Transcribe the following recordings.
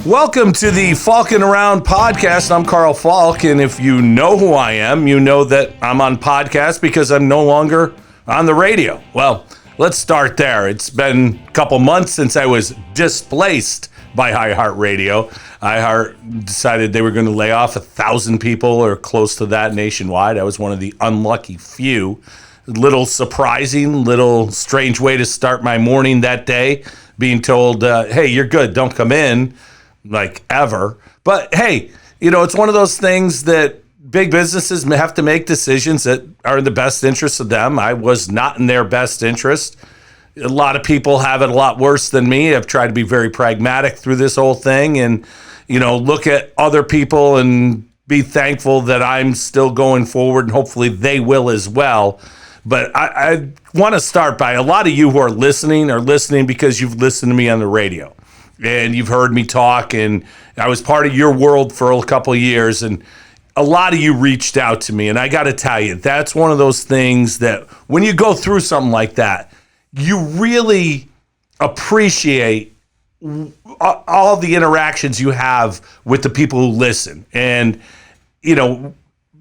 Welcome to the Falkin Around podcast. I'm Carl Falk, and if you know who I am, you know that I'm on podcast because I'm no longer on the radio. Well, let's start there. It's been a couple months since I was displaced by iHeartRadio. iHeart decided they were going to lay off 1,000 people or close to that nationwide. I was one of the unlucky few. Little surprising, little strange way to start my morning that day, being told, hey, you're good, don't come in. Like ever. But hey, it's one of those things that big businesses have to make decisions that are in the best interest of them. I was not in their best interest. A lot of people have it a lot worse than me. I've tried to be very pragmatic through this whole thing and, look at other people and be thankful that I'm still going forward and hopefully they will as well. But I want to start by a lot of you who are listening because you've listened to me on the radio. And you've heard me talk, and I was part of your world for a couple of years, and a lot of you reached out to me, and I got to tell you, that's one of those things that when you go through something like that, you really appreciate all the interactions you have with the people who listen. And,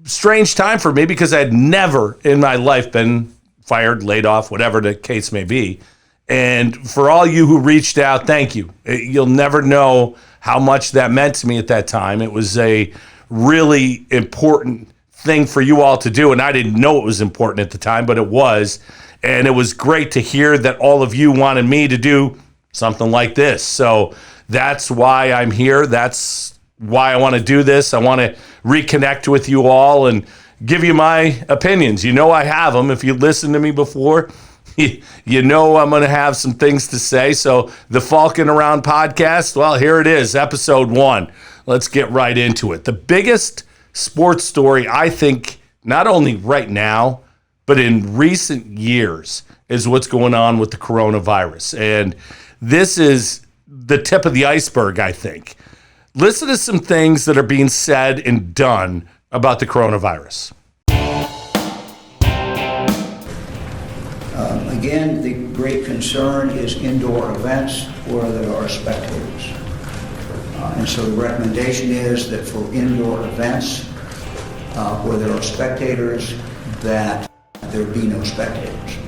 strange time for me because I had never in my life been fired, laid off, whatever the case may be. And for all you who reached out, thank you. You'll never know how much that meant to me at that time. It was a really important thing for you all to do, and I didn't know it was important at the time, but it was. And it was great to hear that all of you wanted me to do something like this. So that's why I'm here. That's why I want to do this. I want to reconnect with you all and give you my opinions. I have them. If you listened to me before, I'm going to have some things to say. So the Falkin Around podcast, well, here it is, episode 1. Let's get right into it. The biggest sports story, I think, not only right now, but in recent years, is what's going on with the coronavirus. And this is the tip of the iceberg, I think. Listen to some things that are being said and done about the coronavirus. Again, the great concern is indoor events where there are spectators. And so the recommendation is that for indoor events where there are spectators, that there be no spectators.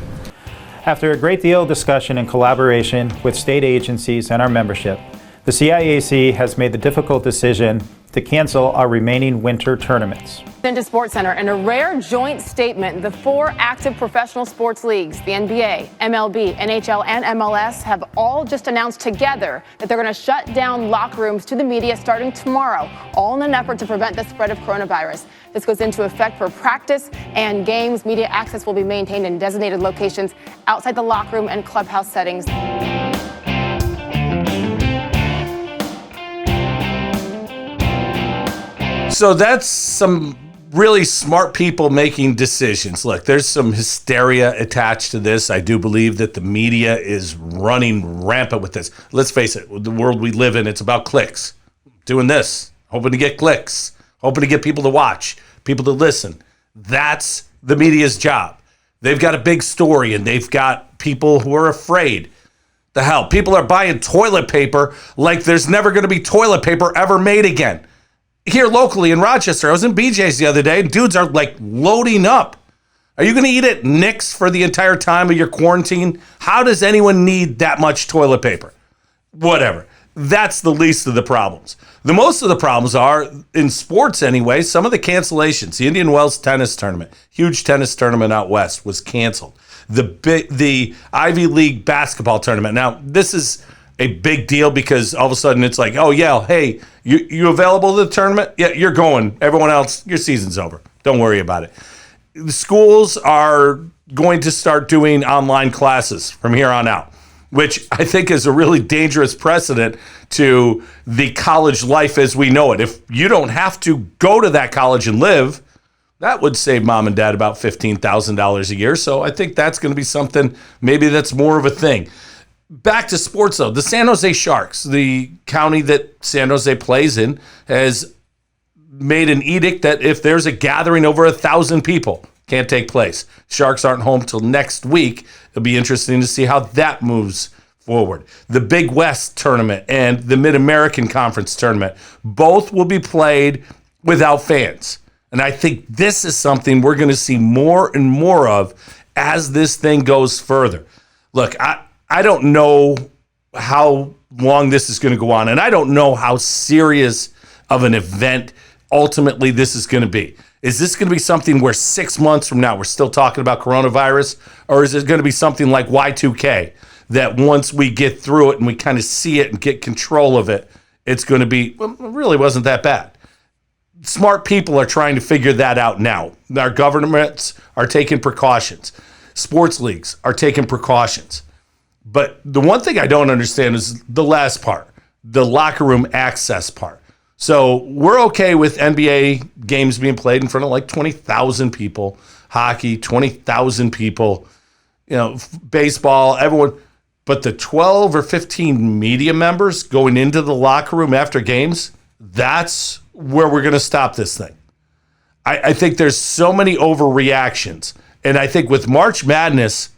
After a great deal of discussion and collaboration with state agencies and our membership, the CIAC has made the difficult decision to cancel our remaining winter tournaments. Into Sports Center, in a rare joint statement, the 4 active professional sports leagues, the NBA, MLB, NHL, and MLS, have all just announced together that they're going to shut down locker rooms to the media starting tomorrow, all in an effort to prevent the spread of coronavirus. This goes into effect for practice and games. Media access will be maintained in designated locations outside the locker room and clubhouse settings. So that's some really smart people making decisions. Look, there's some hysteria attached to this. I do believe that the media is running rampant with this. Let's face it, the world we live in, it's about clicks. Doing this, hoping to get clicks, hoping to get people to watch, people to listen. That's the media's job. They've got a big story, and they've got people who are afraid. The hell, people are buying toilet paper like there's never going to be toilet paper ever made again. Here locally in Rochester, I was in BJ's the other day, and dudes are like loading up. Are you going to eat at Nick's for the entire time of your quarantine? How does anyone need that much toilet paper? Whatever. That's the least of the problems. The most of the problems are, in sports anyway, some of the cancellations. The Indian Wells tennis tournament, huge tennis tournament out west, was canceled. The Ivy League basketball tournament. Now, this is a big deal because all of a sudden it's like, oh yeah, hey, you available to the tournament? Yeah, you're going. Everyone else, your season's over. Don't worry about it. The schools are going to start doing online classes from here on out, which I think is a really dangerous precedent to the college life as we know it. If you don't have to go to that college and live, that would save mom and dad about $15,000 a year. So I think that's going to be something, maybe that's more of a thing. Back to sports, though. The San Jose Sharks, the county that San Jose plays in, has made an edict that if there's a gathering over 1,000 people, can't take place. Sharks aren't home till next week. It'll be interesting to see how that moves forward. The Big West tournament and the Mid-American Conference tournament, both will be played without fans. And I think this is something we're going to see more and more of as this thing goes further. Look, I don't know how long this is going to go on, and I don't know how serious of an event ultimately this is going to be. Is this going to be something where 6 months from now we're still talking about coronavirus, or is it going to be something like Y2K that once we get through it and we kind of see it and get control of it, it's going to be, well, it really wasn't that bad. Smart people are trying to figure that out now. Our governments are taking precautions. Sports leagues are taking precautions. But the one thing I don't understand is the last part, the locker room access part. So we're okay with NBA games being played in front of like 20,000 people, hockey, 20,000 people, baseball, everyone. But the 12 or 15 media members going into the locker room after games, that's where we're going to stop this thing. I think there's so many overreactions. And I think with March Madness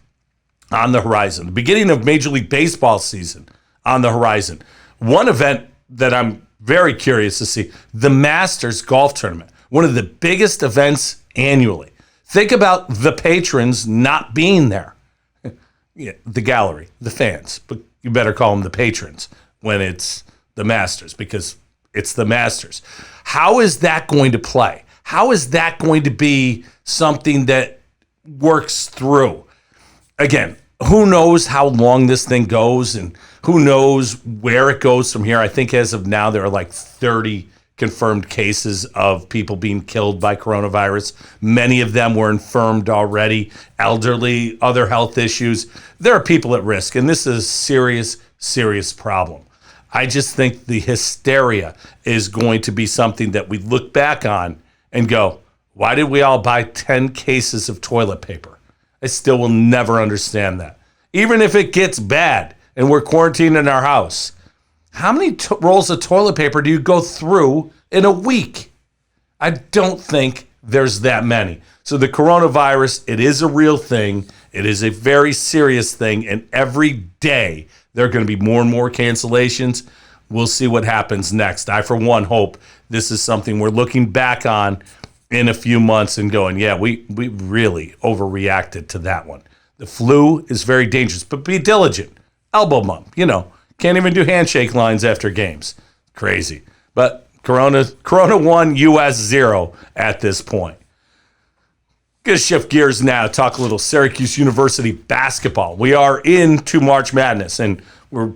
on the horizon, the beginning of Major League Baseball season on the horizon, one event that I'm very curious to see, the Masters Golf Tournament, one of the biggest events annually. Think about the patrons not being there. Yeah, the gallery, the fans, but you better call them the patrons when it's the Masters, because it's the Masters. How is that going to play? How is that going to be something that works through? Again, who knows how long this thing goes and who knows where it goes from here. I think as of now, there are like 30 confirmed cases of people being killed by coronavirus. Many of them were infirmed already, elderly, other health issues. There are people at risk, and this is a serious, serious problem. I just think the hysteria is going to be something that we look back on and go, why did we all buy 10 cases of toilet paper? I still will never understand that. Even if it gets bad and we're quarantined in our house, how many rolls of toilet paper do you go through in a week? I don't think there's that many. So the coronavirus, it is a real thing. It is a very serious thing. And every day there are going to be more and more cancellations. We'll see what happens next. I, for one, hope this is something we're looking back on in a few months and going, yeah, we really overreacted to that one. The flu is very dangerous, but be diligent. Elbow bump, Can't even do handshake lines after games. Crazy. But Corona 1, US 0 at this point. Gonna shift gears now, talk a little Syracuse University basketball. We are into March Madness, and we're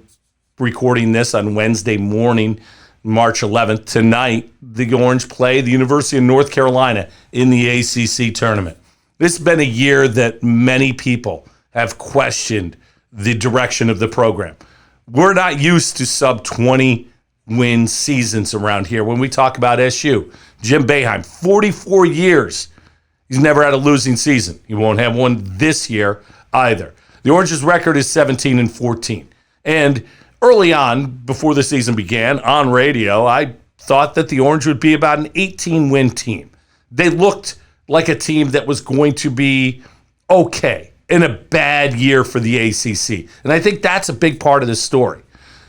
recording this on Wednesday morning, March 11th. Tonight, the Orange play the University of North Carolina in the ACC tournament. This has been a year that many people have questioned the direction of the program. We're not used to sub-20 win seasons around here. When we talk about SU, Jim Boeheim, 44 years, he's never had a losing season. He won't have one this year either. The Orange's record is 17-14. And early on, before the season began, on radio, I thought that the Orange would be about an 18-win team. They looked like a team that was going to be okay in a bad year for the ACC. And I think that's a big part of the story.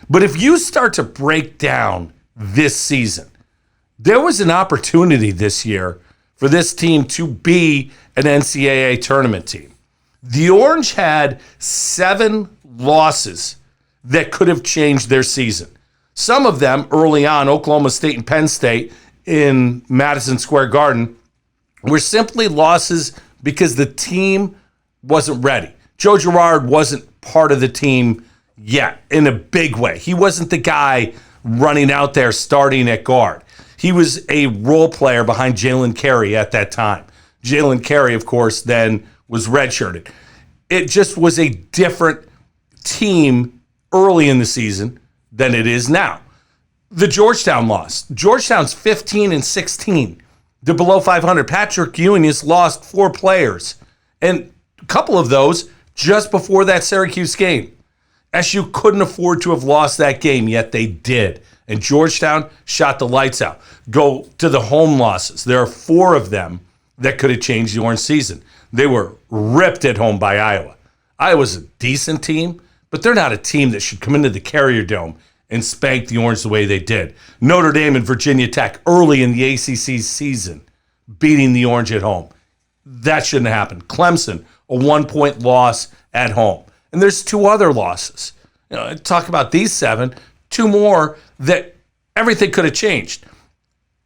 But if you start to break down this season, there was an opportunity this year for this team to be an NCAA tournament team. The Orange had 7 losses that could have changed their season. Some of them early on, Oklahoma State and Penn State in Madison Square Garden, were simply losses because the team wasn't ready. Joe Girard wasn't part of the team yet in a big way. He wasn't the guy running out there starting at guard. He was a role player behind Jalen Carey at that time. Jalen Carey, of course, then was redshirted. It just was a different team early in the season than it is now. The Georgetown loss. Georgetown's 15-16. They're below 500. Patrick Ewing has lost 4 players. And a couple of those just before that Syracuse game. SU couldn't afford to have lost that game, yet they did. And Georgetown shot the lights out. Go to the home losses. There are 4 of them that could have changed the Orange season. They were ripped at home by Iowa. Iowa's a decent team, but they're not a team that should come into the Carrier Dome and spank the Orange the way they did. Notre Dame and Virginia Tech early in the ACC season, beating the Orange at home. That shouldn't happen. Clemson, a 1-point loss at home. And there's 2 other losses. Talk about these 7, 2 more that everything could have changed.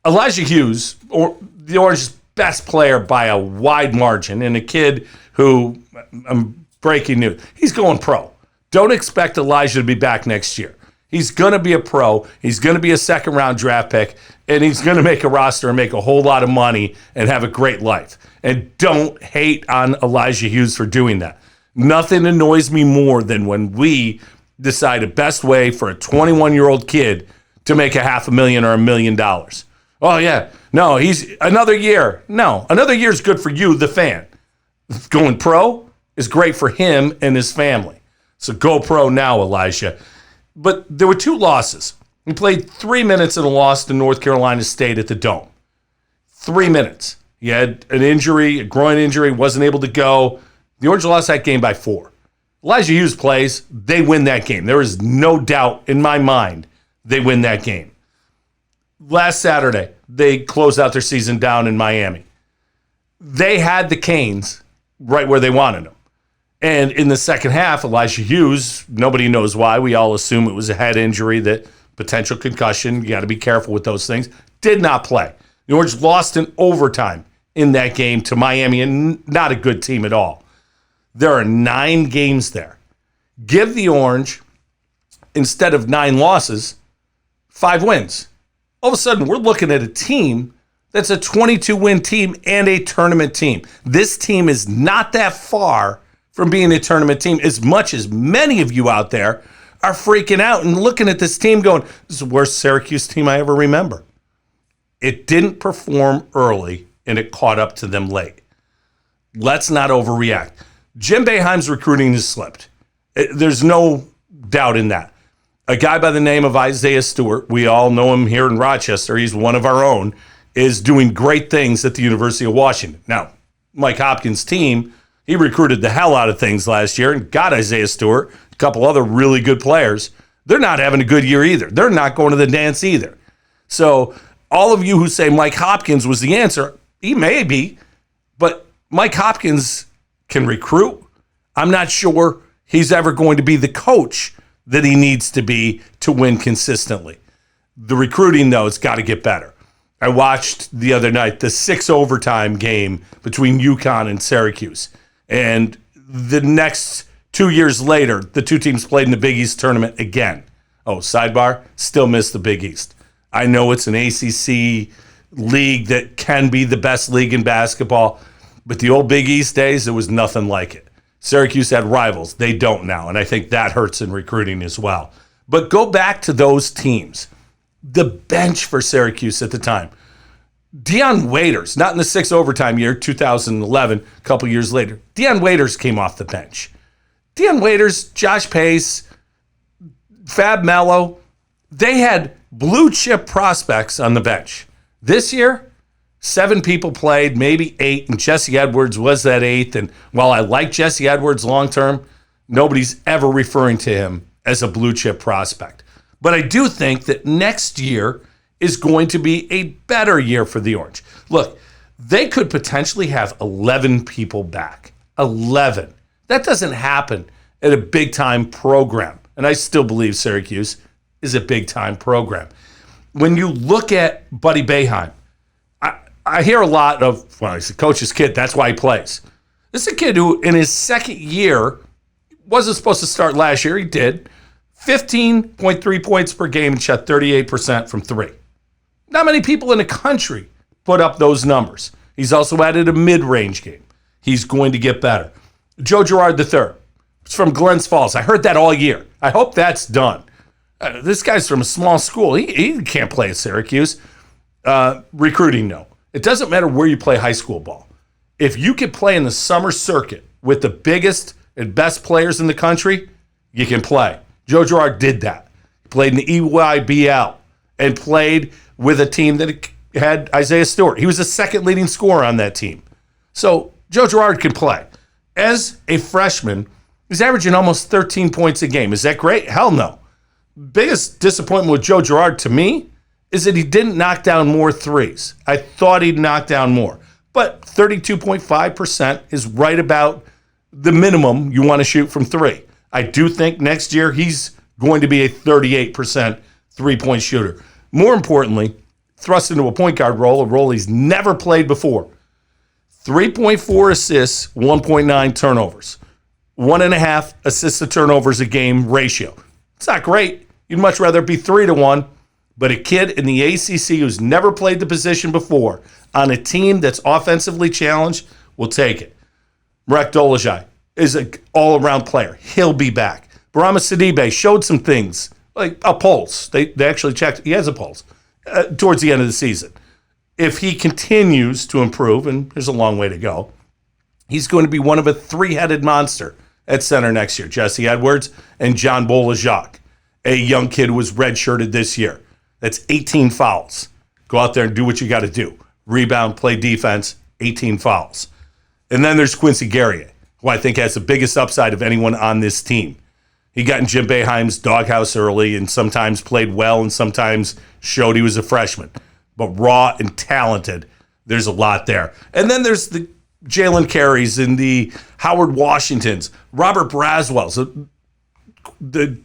Elijah Hughes, or the Orange's best player by a wide margin, and a kid who, I'm breaking news, he's going pro. Don't expect Elijah to be back next year. He's going to be a pro. He's going to be a second-round draft pick, and he's going to make a roster and make a whole lot of money and have a great life. And don't hate on Elijah Hughes for doing that. Nothing annoys me more than when we decide the best way for a 21-year-old kid to make $500,000 or $1 million. Oh, yeah. No, he's another year. No, another year is good for you, the fan. Going pro is great for him and his family. So go pro now, Elijah. But there were 2 losses. He played 3 minutes and lost to North Carolina State at the Dome. 3 minutes. He had an injury, a groin injury, wasn't able to go. The Orange lost that game by 4. Elijah Hughes plays, they win that game. There is no doubt in my mind they win that game. Last Saturday, they closed out their season down in Miami. They had the Canes right where they wanted them. And in the second half, Elijah Hughes, nobody knows why. We all assume it was a head injury, that potential concussion. You got to be careful with those things. Did not play. The Orange lost in overtime in that game to Miami, and not a good team at all. There are 9 games there. Give the Orange, instead of 9 losses, 5 wins. All of a sudden, we're looking at a team that's a 22-win team and a tournament team. This team is not that far from being a tournament team, as much as many of you out there are freaking out and looking at this team going, this is the worst Syracuse team I ever remember. It didn't perform early, and it caught up to them late. Let's not overreact. Jim Boeheim's recruiting has slipped. There's no doubt in that. A guy by the name of Isaiah Stewart, we all know him here in Rochester, he's one of our own, is doing great things at the University of Washington. Now, Mike Hopkins' team, he recruited the hell out of things last year and got Isaiah Stewart, a couple other really good players. They're not having a good year either. They're not going to the dance either. So all of you who say Mike Hopkins was the answer, he may be, but Mike Hopkins can recruit. I'm not sure he's ever going to be the coach that he needs to be to win consistently. The recruiting, though, it's got to get better. I watched the other night the 6 overtime game between UConn and Syracuse. And the next 2 years later, the 2 teams played in the Big East tournament again. Oh, sidebar, still missed the Big East. I know it's an ACC league that can be the best league in basketball, but the old Big East days, there was nothing like it. Syracuse had rivals. They don't now, and I think that hurts in recruiting as well. But go back to those teams. The bench for Syracuse at the time. Dion Waiters, not in the 6 overtime year, 2011, a couple years later. Dion Waiters came off the bench. Dion Waiters, Josh Pace, Fab Mello, they had blue chip prospects on the bench. This year, 7 people played, maybe 8, and Jesse Edwards was that 8th. And while I like Jesse Edwards long-term, nobody's ever referring to him as a blue chip prospect. But I do think that next year is going to be a better year for the Orange. Look, they could potentially have 11 people back. 11. That doesn't happen at a big-time program. And I still believe Syracuse is a big-time program. When you look at Buddy Boeheim, I hear a lot of, well, he's a coach's kid, that's why he plays. This is a kid who, in his second year, wasn't supposed to start last year. He did. 15.3 points per game and shot 38% from 3. Not many people in the country put up those numbers. He's also added a mid-range game. He's going to get better. Joe Girard III. It's from Glens Falls. I heard that all year. I hope that's done. This guy's from a small school. He can't play at Syracuse. Recruiting, no. It doesn't matter where you play high school ball. If you can play in the summer circuit with the biggest and best players in the country, you can play. Joe Girard did that. He played in the EYBL and played with a team that had Isaiah Stewart. He was the second leading scorer on that team. So Joe Girard can play. As a freshman, He's averaging almost 13 points a game. Is that great? Hell no. Biggest disappointment with Joe Girard to me is that he didn't knock down more threes. I thought he'd knock down more. But 32.5% is right about the minimum you want to shoot from three. I do think next year he's going to be a 38% three-point shooter. More importantly, thrust into a point guard role, a role he's never played before. 3.4 assists, 1.9 turnovers. 1.5 assists to turnovers a game ratio. It's not great. You'd much rather be 3-1, but a kid in the ACC who's never played the position before on a team that's offensively challenged will take it. Marek Dolezaj is an all-around player. He'll be back. Barama Sidibe showed some things, like a pulse. They actually checked. He has a pulse towards the end of the season. If he continues to improve, and there's a long way to go, he's going to be one of a three-headed monster at center next year. Jesse Edwards and John Bolajak, a young kid who was redshirted this year. That's 18 fouls. Go out there and do what you got to do. Rebound, play defense, 18 fouls. And then there's Quincy Guerrier, who I think has the biggest upside of anyone on this team. He got in Jim Boeheim's doghouse early and sometimes played well and sometimes showed he was a freshman. But raw and talented, there's a lot there. And then there's the Jalen Carey's and the Howard Washingtons, Robert Braswell's, the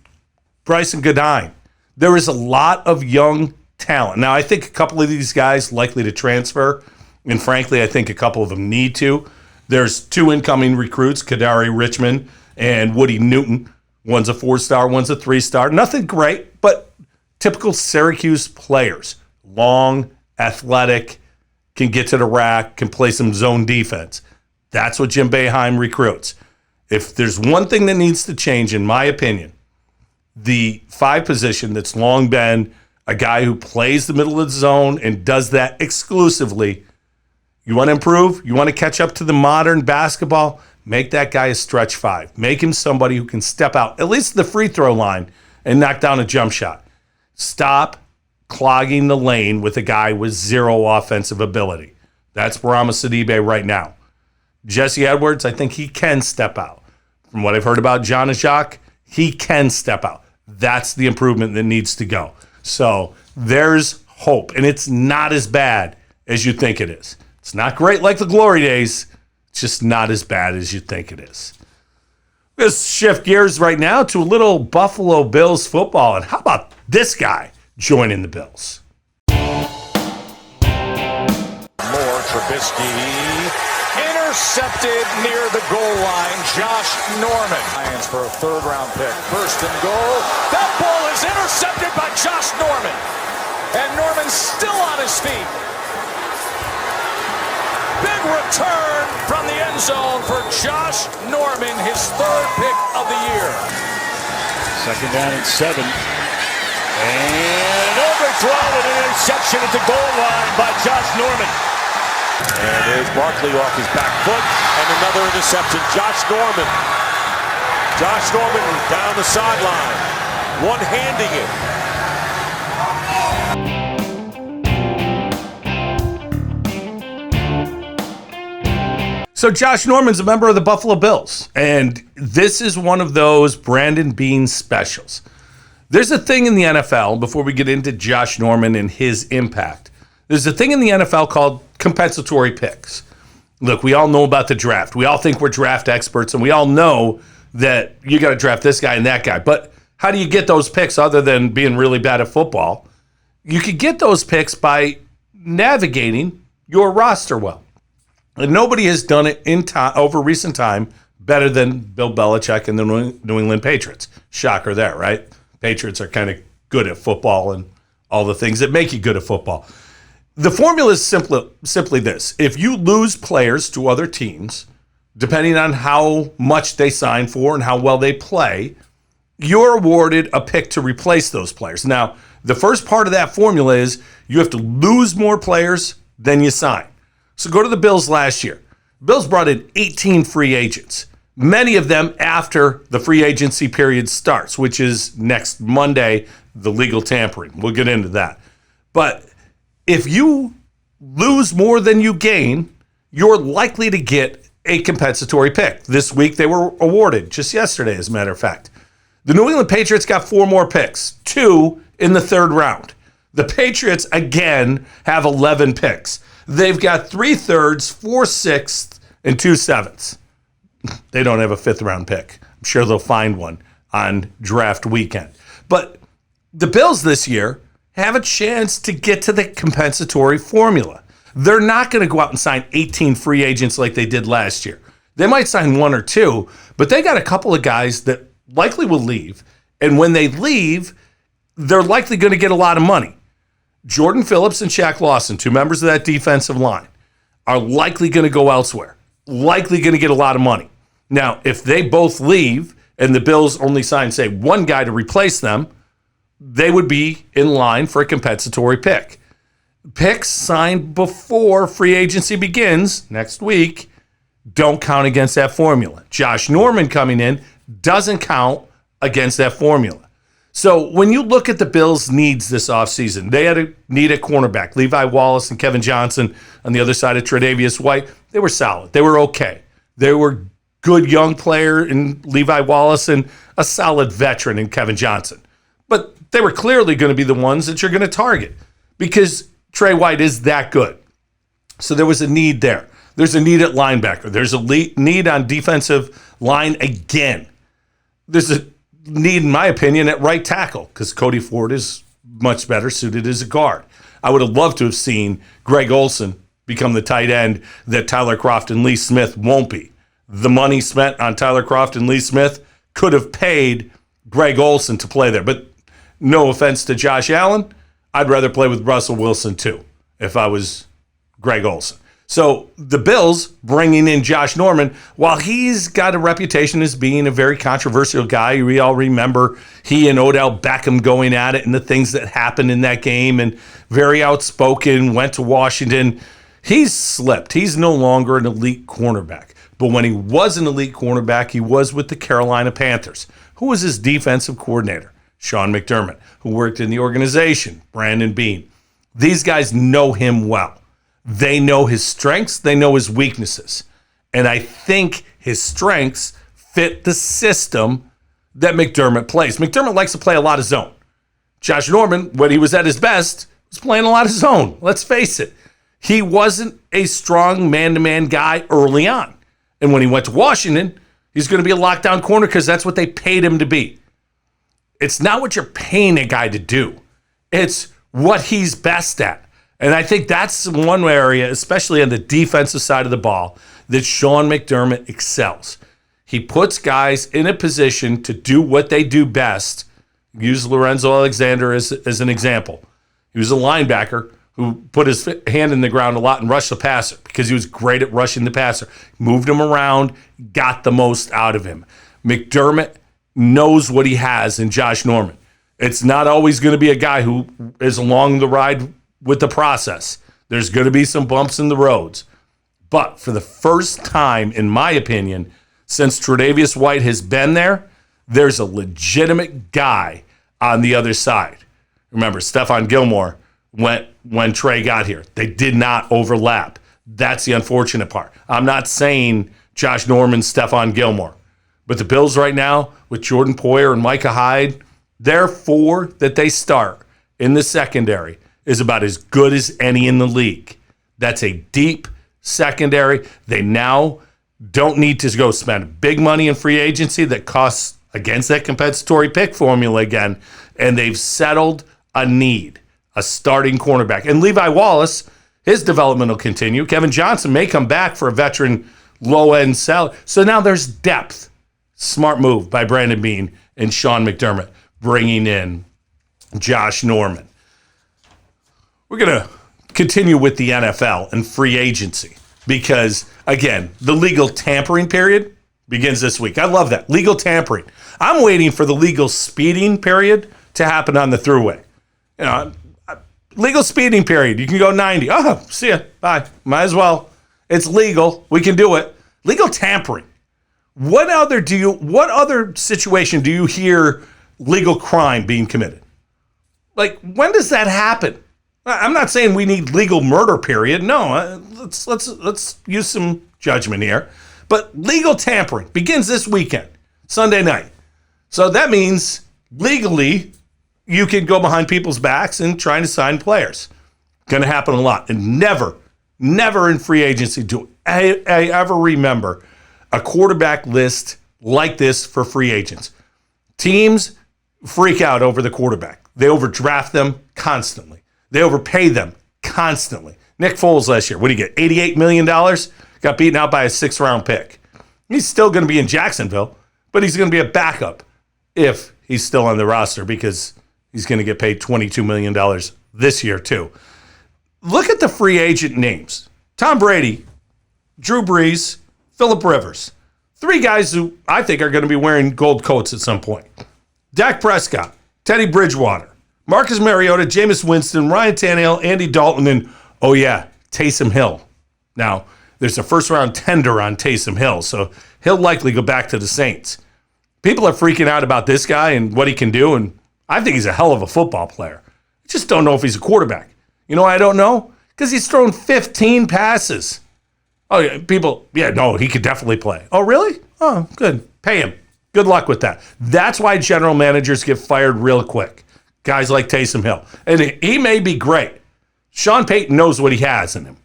Bryson Godine. There is a lot of young talent. Now, I think a couple of these guys likely to transfer, and frankly, I think a couple of them need to. There's two incoming recruits, Kadari Richmond and Woody Newton. One's a 4-star, one's a 3-star. Nothing great, but typical Syracuse players. Long, athletic, can get to the rack, can play some zone defense. That's what Jim Boeheim recruits. If there's one thing that needs to change, in my opinion, the 5 position that's long been a guy who plays the middle of the zone and does that exclusively. You want to improve? You want to catch up to the modern basketball? Make that guy a stretch 5. Make him somebody who can step out, at least the free throw line, and knock down a jump shot. Stop clogging the lane with a guy with zero offensive ability. That's Barama Sidibe right now. Jesse Edwards, I think he can step out. From what I've heard about John Ajak, he can step out. That's the improvement that needs to go. So there's hope, and it's not as bad as you think it is. It's not great like the glory days. It's just not as bad as you think it is. Let's shift gears right now to a little Buffalo Bills football. And how about this guy joining the Bills? More Trubisky. Intercepted near the goal line. Josh Norman. Lions for a third-round pick. First and goal. That ball is intercepted by Josh Norman. And Norman's still on his feet. Big return from the end zone for Josh Norman, his third pick of the year. Second down and 7. And an overthrow and an interception at the goal line by Josh Norman. And there's Barkley off his back foot, and another interception. Josh Norman down the sideline, one-handing it. So Josh Norman's a member of the Buffalo Bills, and this is one of those Brandon Beane specials. There's a thing in the NFL, before we get into Josh Norman and his impact, there's a thing in the NFL called compensatory picks. Look, we all know about the draft. We all think we're draft experts, and we all know that you got to draft this guy and that guy. But how do you get those picks other than being really bad at football? You could get those picks by navigating your roster well. And nobody has done it in time over recent time better than Bill Belichick and the New England Patriots. Shocker there, right? Patriots are kind of good at football and all the things that make you good at football. The formula is simply this. If you lose players to other teams, depending on how much they sign for and how well they play, you're awarded a pick to replace those players. Now, the first part of that formula is you have to lose more players than you sign. So go to the Bills last year. Bills brought in 18 free agents, many of them after the free agency period starts, which is next Monday, the legal tampering. We'll get into that. But if you lose more than you gain, you're likely to get a compensatory pick. This week they were awarded, just yesterday, as a matter of fact. The New England Patriots got 4 more picks, 2 in the 3rd round. The Patriots, again, have 11 picks. They've got 3 thirds, 4 sixths, and 2 sevenths. They don't have a 5th round pick. I'm sure they'll find one on draft weekend. But the Bills this year have a chance to get to the compensatory formula. They're not going to go out and sign 18 free agents like they did last year. They might sign 1 or 2, but they got a couple of guys that likely will leave. And when they leave, they're likely going to get a lot of money. Jordan Phillips and Shaq Lawson, 2 members of that defensive line, are likely going to go elsewhere, likely going to get a lot of money. Now, if they both leave and the Bills only sign, say, 1 guy to replace them, they would be in line for a compensatory pick. Picks signed before free agency begins next week don't count against that formula. Josh Norman coming in doesn't count against that formula. So when you look at the Bills' needs this offseason, they had a need at cornerback. Levi Wallace and Kevin Johnson on the other side of Tre'Davious White, they were solid. They were okay. They were good young player in Levi Wallace and a solid veteran in Kevin Johnson. But they were clearly going to be the ones that you're going to target because Trey White is that good. So there was a need there. There's a need at linebacker. There's a need on defensive line again. There's a need, in my opinion, at right tackle because Cody Ford is much better suited as a guard. I would have loved to have seen Greg Olsen become the tight end that Tyler Kroft and Lee Smith won't be. The money spent on Tyler Kroft and Lee Smith could have paid Greg Olsen to play there. But no offense to Josh Allen, I'd rather play with Russell Wilson too if I was Greg Olsen. So the Bills bringing in Josh Norman, while he's got a reputation as being a very controversial guy, we all remember he and Odell Beckham going at it and the things that happened in that game, and very outspoken, went to Washington. He's slipped. He's no longer an elite cornerback. But when he was an elite cornerback, he was with the Carolina Panthers. Who was his defensive coordinator? Sean McDermott, who worked in the organization, Brandon Beane. These guys know him well. They know his strengths. They know his weaknesses. And I think his strengths fit the system that McDermott plays. McDermott likes to play a lot of zone. Josh Norman, when he was at his best, was playing a lot of zone. Let's face it. He wasn't a strong man-to-man guy early on. And when he went to Washington, he's going to be a lockdown corner because that's what they paid him to be. It's not what you're paying a guy to do. It's what he's best at. And I think that's one area, especially on the defensive side of the ball, that Sean McDermott excels. He puts guys in a position to do what they do best. Use Lorenzo Alexander as an example. He was a linebacker who put his hand in the ground a lot and rushed the passer because he was great at rushing the passer. Moved him around, got the most out of him. McDermott knows what he has in Josh Norman. It's not always going to be a guy who is along the ride with the process. There's going to be some bumps in the roads. But for the first time, in my opinion, since Tre'Davious White has been there, there's a legitimate guy on the other side. Remember, Stephon Gilmore went when Trey got here. They did not overlap. That's the unfortunate part. I'm not saying Josh Norman, Stephon Gilmore. But the Bills right now, with Jordan Poyer and Micah Hyde, their 4 that they start in the secondary is about as good as any in the league. That's a deep secondary. They now don't need to go spend big money in free agency that costs against that compensatory pick formula again, and they've settled a need, a starting cornerback. And Levi Wallace, his development will continue. Kevin Johnson may come back for a veteran low-end salary. So now there's depth. Smart move by Brandon Beane and Sean McDermott bringing in Josh Norman. We're going to continue with the NFL and free agency because, again, the legal tampering period begins this week. I love that. Legal tampering. I'm waiting for the legal speeding period to happen on the thruway. You know, legal speeding period. You can go 90. Oh, see ya. Bye. Might as well. It's legal. We can do it. Legal tampering. What other situation do you hear legal crime being committed? Like, when does that happen? I'm not saying we need legal murder period. No, let's use some judgment here. But legal tampering begins this weekend, Sunday night. So that means legally you can go behind people's backs and trying to sign players. Going to happen a lot. And never in free agency do I ever remember a quarterback list like this for free agents. Teams freak out over the quarterback. They overdraft them constantly. They overpay them constantly. Nick Foles last year, what did he get? $88 million? Got beaten out by a 6th-round pick. He's still going to be in Jacksonville, but he's going to be a backup if he's still on the roster because he's going to get paid $22 million this year too. Look at the free agent names. Tom Brady, Drew Brees, Phillip Rivers. 3 guys who I think are going to be wearing gold coats at some point. Dak Prescott, Teddy Bridgewater, Marcus Mariota, Jameis Winston, Ryan Tannehill, Andy Dalton, and, oh yeah, Taysom Hill. Now, there's a first-round tender on Taysom Hill, so he'll likely go back to the Saints. People are freaking out about this guy and what he can do, and I think he's a hell of a football player. I just don't know if he's a quarterback. You know why I don't know? Because he's thrown 15 passes. Oh, yeah, he could definitely play. Oh, really? Oh, good. Pay him. Good luck with that. That's why general managers get fired real quick. Guys like Taysom Hill. And he may be great. Sean Payton knows what he has in him.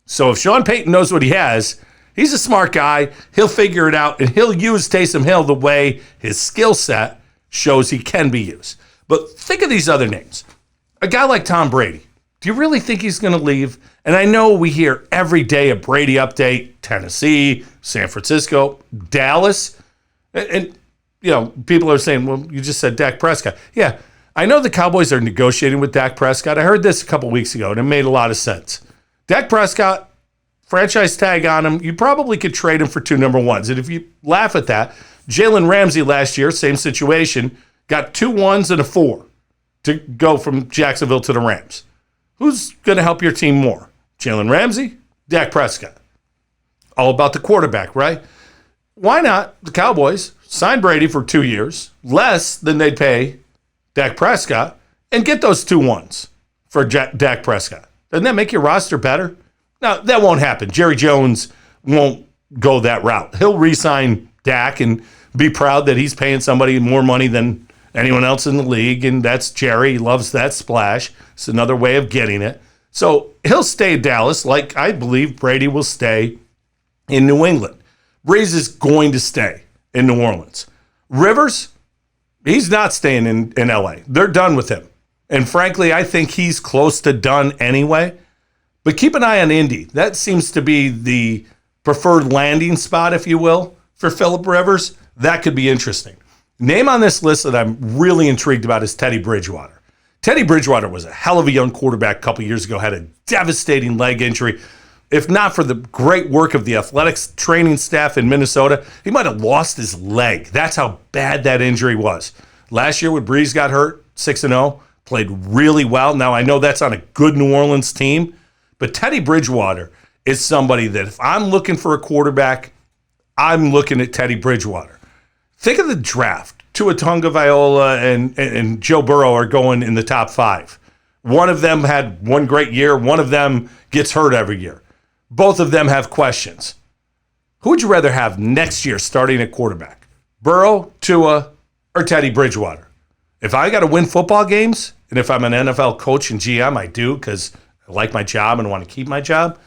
So if Sean Payton knows what he has, he's a smart guy. He'll figure it out, and he'll use Taysom Hill the way his skill set shows he can be used. But think of these other names. A guy like Tom Brady. Do you really think he's going to leave? And I know we hear every day a Brady update, Tennessee, San Francisco, Dallas. And people are saying, well, you just said Dak Prescott. Yeah, I know the Cowboys are negotiating with Dak Prescott. I heard this a couple weeks ago, and it made a lot of sense. Dak Prescott, franchise tag on him, you probably could trade him for 2 number ones. And if you laugh at that, Jalen Ramsey last year, same situation, got 2 1s and a 4 to go from Jacksonville to the Rams. Who's going to help your team more? Jalen Ramsey? Dak Prescott? All about the quarterback, right? Why not the Cowboys sign Brady for 2 years, less than they'd pay Dak Prescott, and get those 2 1s for Dak Prescott? Doesn't that make your roster better? Now, that won't happen. Jerry Jones won't go that route. He'll re-sign Dak and be proud that he's paying somebody more money than anyone else in the league, and that's Jerry. He loves that splash. It's another way of getting it. So he'll stay in Dallas, like I believe Brady will stay in New England. Brees is going to stay in New Orleans. Rivers, he's not staying in L.A. They're done with him. And frankly, I think he's close to done anyway. But keep an eye on Indy. That seems to be the preferred landing spot, if you will, for Phillip Rivers. That could be interesting. Name on this list that I'm really intrigued about is Teddy Bridgewater. Teddy Bridgewater was a hell of a young quarterback a couple years ago, had a devastating leg injury. If not for the great work of the athletics training staff in Minnesota, he might have lost his leg. That's how bad that injury was. Last year when Brees got hurt, 6-0, played really well. Now I know that's on a good New Orleans team, but Teddy Bridgewater is somebody that if I'm looking for a quarterback, I'm looking at Teddy Bridgewater. Think of the draft. Tua Tagovailoa and Joe Burrow are going in the top 5. One of them had one great year. One of them gets hurt every year. Both of them have questions. Who would you rather have next year starting at quarterback? Burrow, Tua, or Teddy Bridgewater? If I got to win football games, and if I'm an NFL coach and GM, I do because I like my job and want to keep my job,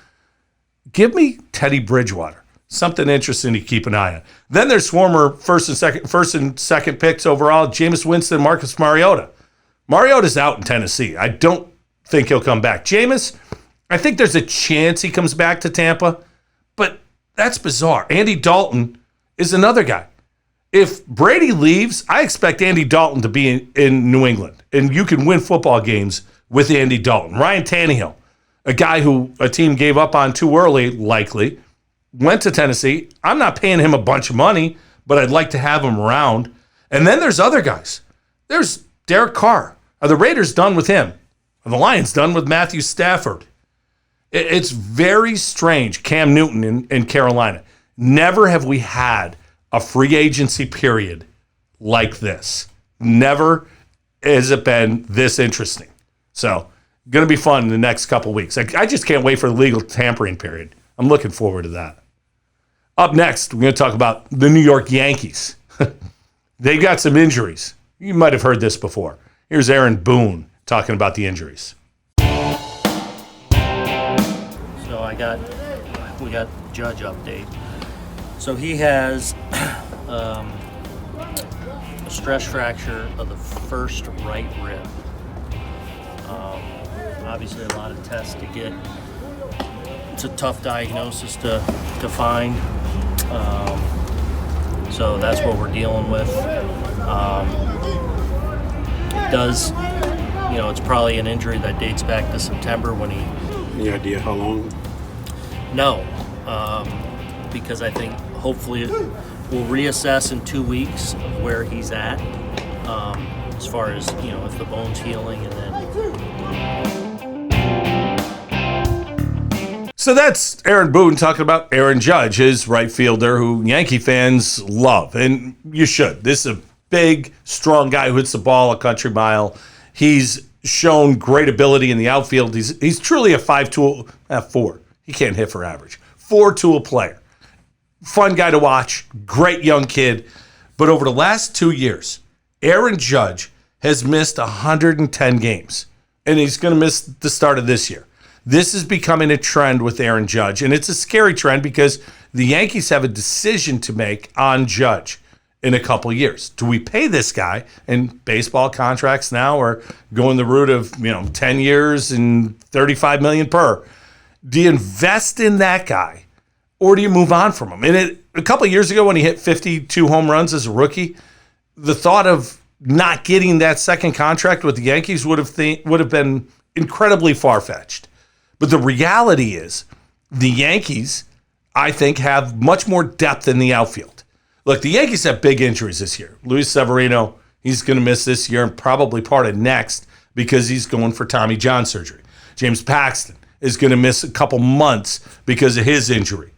give me Teddy Bridgewater. Something interesting to keep an eye on. Then there's former first and second picks overall, Jameis Winston, Marcus Mariota. Mariota's out in Tennessee. I don't think he'll come back. Jameis, I think there's a chance he comes back to Tampa, but that's bizarre. Andy Dalton is another guy. If Brady leaves, I expect Andy Dalton to be in New England, and you can win football games with Andy Dalton. Ryan Tannehill, a guy who a team gave up on too early, likely, went to Tennessee. I'm not paying him a bunch of money, but I'd like to have him around. And then there's other guys. There's Derek Carr. Are the Raiders done with him? Are the Lions done with Matthew Stafford? It's very strange. Cam Newton in Carolina. Never have we had a free agency period like this. Never has it been this interesting. So, going to be fun in the next couple weeks. I just can't wait for the legal tampering period. I'm looking forward to that. Up next, we're going to talk about the New York Yankees. They've got some injuries. You might have heard this before. Here's Aaron Boone talking about the injuries. So we got Judge update. So he has a stress fracture of the first right rib. Obviously a lot of tests to get. It's a tough diagnosis to find. So that's what we're dealing with. It does, it's probably an injury that dates back to September when he... Any idea how long? No, because I think hopefully we'll reassess in 2 weeks of where he's at, as far as, if the bone's healing and then... So that's Aaron Boone talking about Aaron Judge, his right fielder who Yankee fans love, and you should. This is a big, strong guy who hits the ball a country mile. He's shown great ability in the outfield. He's truly a 5-tool, 4. He can't hit for average. 4-tool player. Fun guy to watch, great young kid. But over the last 2 years, Aaron Judge has missed 110 games, and he's going to miss the start of this year. This is becoming a trend with Aaron Judge, and it's a scary trend because the Yankees have a decision to make on Judge in a couple years. Do we pay this guy? And baseball contracts now are going the route of 10 years and $35 million per. Do you invest in that guy, or do you move on from him? And a couple of years ago when he hit 52 home runs as a rookie, the thought of not getting that second contract with the Yankees would have been incredibly far-fetched. But the reality is the Yankees, I think, have much more depth in the outfield. Look, the Yankees have big injuries this year. Luis Severino, he's going to miss this year and probably part of next because he's going for Tommy John surgery. James Paxton is going to miss a couple months because of his injury.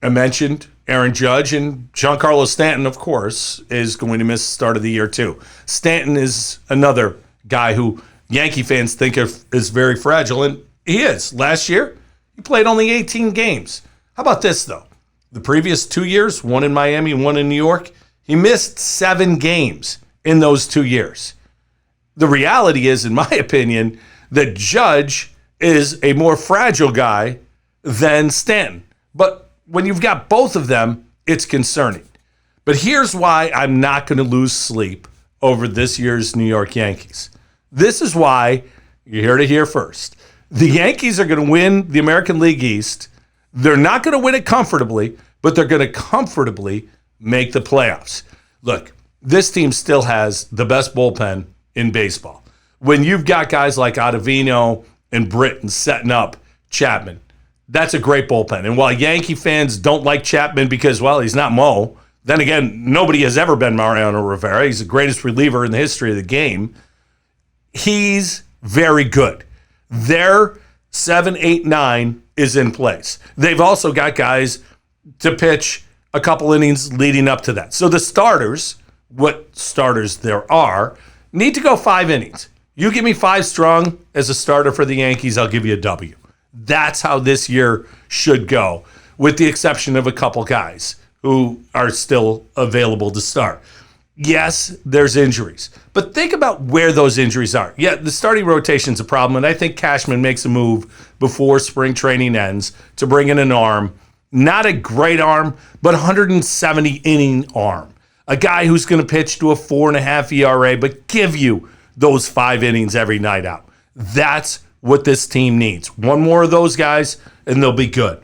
I mentioned Aaron Judge, and Giancarlo Stanton, of course, is going to miss the start of the year too. Stanton is another guy who Yankee fans think is very fragile, and he is. Last year, he played only 18 games. How about this, though? The previous 2 years, one in Miami and one in New York, he missed 7 games in those 2 years. The reality is, in my opinion, that Judge is a more fragile guy than Stanton. But when you've got both of them, it's concerning. But here's why I'm not going to lose sleep over this year's New York Yankees. This is why you're here to hear first. The Yankees are going to win the American League East. They're not going to win it comfortably, but they're going to comfortably make the playoffs. Look, this team still has the best bullpen in baseball. When you've got guys like Ottavino and Britton setting up Chapman, that's a great bullpen. And while Yankee fans don't like Chapman because, well, he's not Mo, then again, nobody has ever been Mariano Rivera. He's the greatest reliever in the history of the game. He's very good. Their 7, 8, 9 is in place. They've also got guys to pitch a couple innings leading up to that. So the starters, what starters there are, need to go 5 innings. You give me 5 strong as a starter for the Yankees, I'll give you a W. That's how this year should go, with the exception of a couple guys who are still available to start. Yes, there's injuries, but think about where those injuries are. Yeah, the starting rotation's a problem, and I think Cashman makes a move before spring training ends to bring in an arm. Not a great arm, but 170-inning arm. A guy who's going to pitch to a 4.5 ERA, but give you those 5 innings every night out. That's what this team needs. One more of those guys, and they'll be good.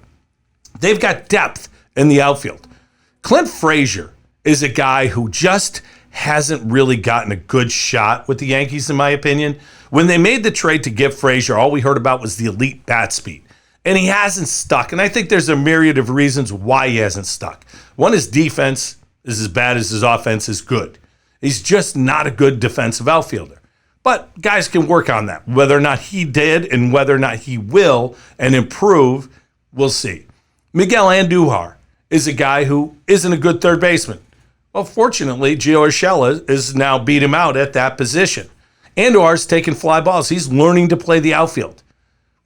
They've got depth in the outfield. Clint Frazier is a guy who just hasn't really gotten a good shot with the Yankees, in my opinion. When they made the trade to get Frazier, all we heard about was the elite bat speed. And he hasn't stuck. And I think there's a myriad of reasons why he hasn't stuck. One, his defense is as bad as his offense is good. He's just not a good defensive outfielder. But guys can work on that. Whether or not he did and whether or not he will and improve, we'll see. Miguel Andujar is a guy who isn't a good third baseman. Well, fortunately, Gio Urshela is now beat him out at that position. Andujar's taking fly balls. He's learning to play the outfield.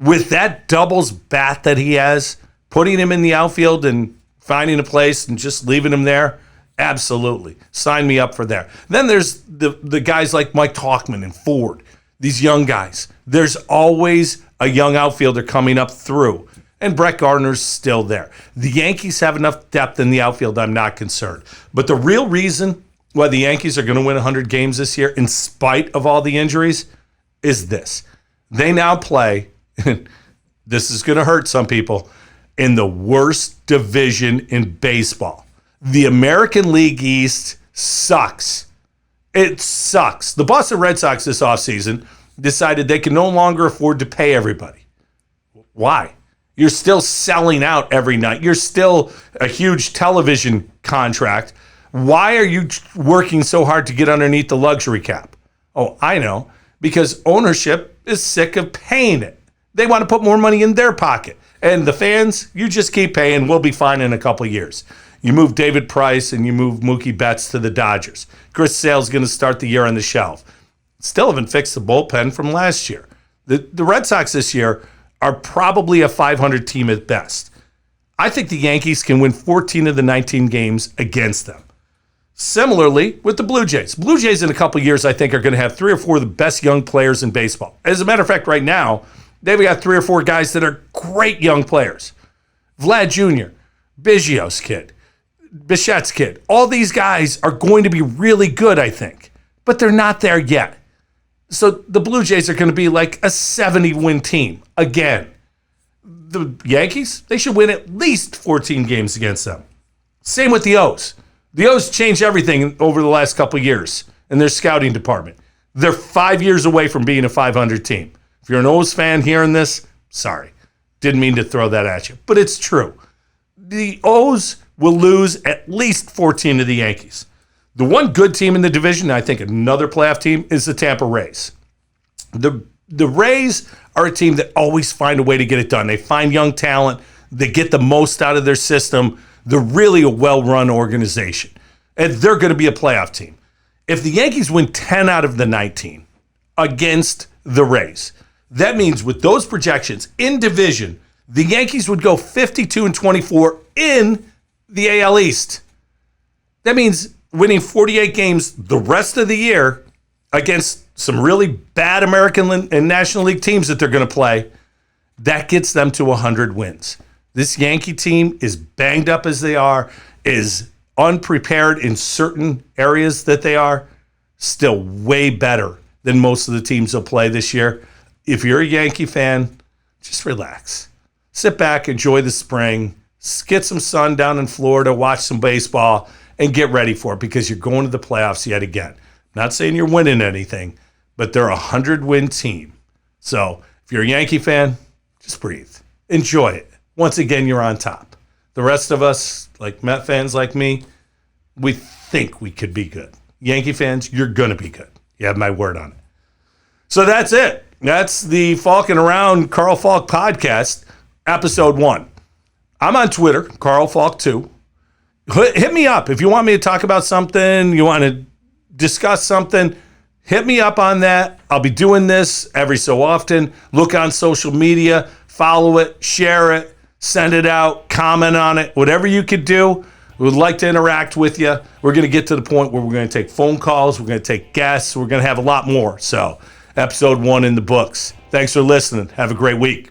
With that doubles bat that he has, putting him in the outfield and finding a place and just leaving him there, absolutely. Sign me up for there. Then there's the guys like Mike Tauchman and Ford, these young guys. There's always a young outfielder coming up through, and Brett Gardner's still there. The Yankees have enough depth in the outfield, I'm not concerned. But the real reason why the Yankees are going to win 100 games this year, in spite of all the injuries, is this. They now play, this is going to hurt some people, in the worst division in baseball. The American League East sucks. It sucks. The Boston Red Sox this offseason decided they can no longer afford to pay everybody. Why? You're still selling out every night. You're still a huge television contract. Why are you working so hard to get underneath the luxury cap? Oh, I know. Because ownership is sick of paying it. They want to put more money in their pocket. And the fans, you just keep paying. We'll be fine in a couple of years. You move David Price and you move Mookie Betts to the Dodgers. Chris Sale's going to start the year on the shelf. Still haven't fixed the bullpen from last year. The Red Sox this year are probably a 500 team at best. I think the Yankees can win 14 of the 19 games against them. Similarly with the Blue Jays. Blue Jays in a couple of years, I think, are going to have 3 or 4 of the best young players in baseball. As a matter of fact, right now, they've got 3 or 4 guys that are great young players. Vlad Jr., Biggio's kid, Bichette's kid. All these guys are going to be really good, I think. But they're not there yet. So the Blue Jays are going to be like a 70-win team again. The Yankees, they should win at least 14 games against them. Same with the O's. The O's changed everything over the last couple of years in their scouting department. They're 5 years away from being a 500 team. If you're an O's fan hearing this, sorry. Didn't mean to throw that at you, but it's true. The O's will lose at least 14 to the Yankees. The one good team in the division, I think another playoff team, is the Tampa Rays. The Rays are a team that always find a way to get it done. They find young talent. They get the most out of their system. They're really a well-run organization, and they're going to be a playoff team. If the Yankees win 10 out of the 19 against the Rays, that means with those projections in division, the Yankees would go 52-24 in the AL East. That means winning 48 games the rest of the year against some really bad American and National League teams that they're going to play. That gets them to 100 wins. This Yankee team, is banged up as they are, is unprepared in certain areas that they are, still way better than most of the teams they'll play this year. If you're a Yankee fan, just relax. Sit back, enjoy the spring, get some sun down in Florida, watch some baseball, and get ready for it because you're going to the playoffs yet again. Not saying you're winning anything, but they're a 100-win team. So if you're a Yankee fan, just breathe. Enjoy it. Once again, you're on top. The rest of us, like Met fans like me, we think we could be good. Yankee fans, you're going to be good. You have my word on it. So that's it. That's the Falkin Around Carl Falk podcast, episode 1. I'm on Twitter, Carl Falk 2. Hit me up if you want me to talk about something, you want to discuss something, hit me up on that. I'll be doing this every so often. Look on social media, follow it, share it, send it out, comment on it, whatever you could do. We would like to interact with you. We're going to get to the point where we're going to take phone calls, we're going to take guests, we're going to have a lot more. So, episode 1 in the books. Thanks for listening. Have a great week.